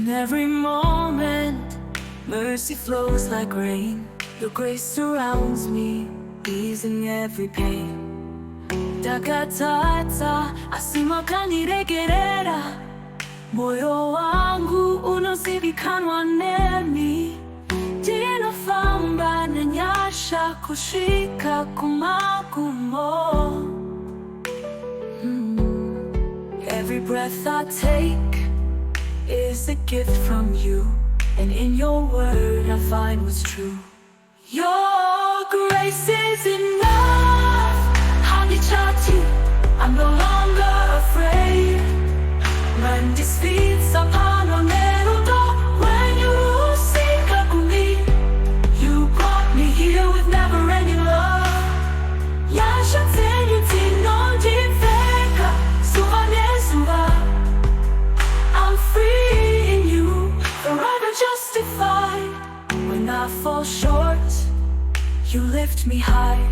In every moment, mercy flows like rain. Your grace surrounds me, easing every pain. Takatata, asima kaniregerera. Moyo wangu unazidikanwa nemi. Dinafamba na nyasha kushika kumagumo. Every breath I take is a gift from you, and in your word I find what's true. Your grace is enough. Hanichati, I'm no longer afraid. When defeats upon a meadow, when you seek me, you brought me here with never-ending love. Nyasha Dzenyu Dzakakwana. I'm free in you, forever justified. When I fall short, you lift me high.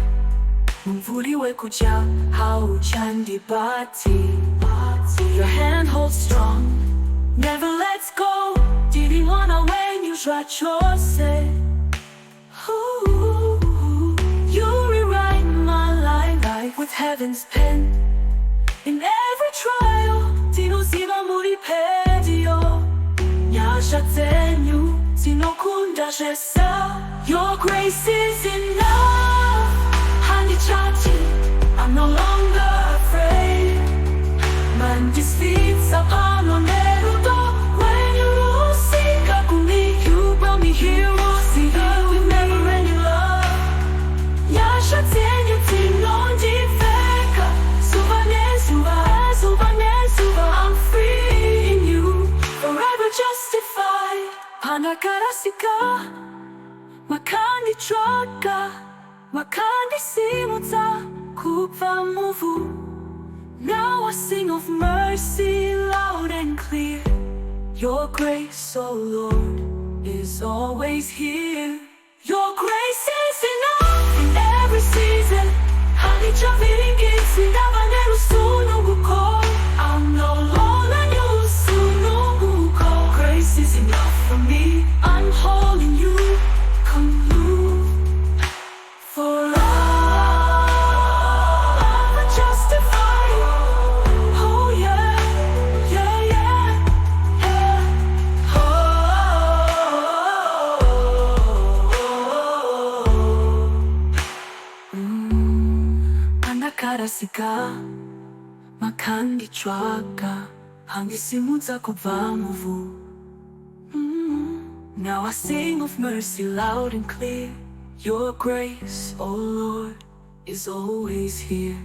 Mvuli wekuja hauchandibati. Your hand holds strong, never lets go. Didn't wanna when you chose. You rewrite my life with heaven's pen. In every trial, Ziva muri pedio. Nyasha Dzenyu Dzakakwana. Your grace is enough. Hanichati, I'm no longer afraid. Man defeats upon a meadow. When you seek me, you brought me here. See here with never-ending love. Nyasha Dzenyu Dzakakwana. I'm free in you, forever justified. Panakarasika, makandi traka, makandi simuta, kupa muvu. Now I sing of mercy loud and clear. Your grace, oh Lord, is always here. Your grace is enough in every season. I'm no longer new. Grace is enough for me. I'm holding you. Come move for love and justify. Oh yeah, yeah, yeah, yeah. Anakarasika, makandi chwaka, hangisimuza kuvamuvu. Now I sing of mercy loud and clear. Your grace, oh Lord, is always here.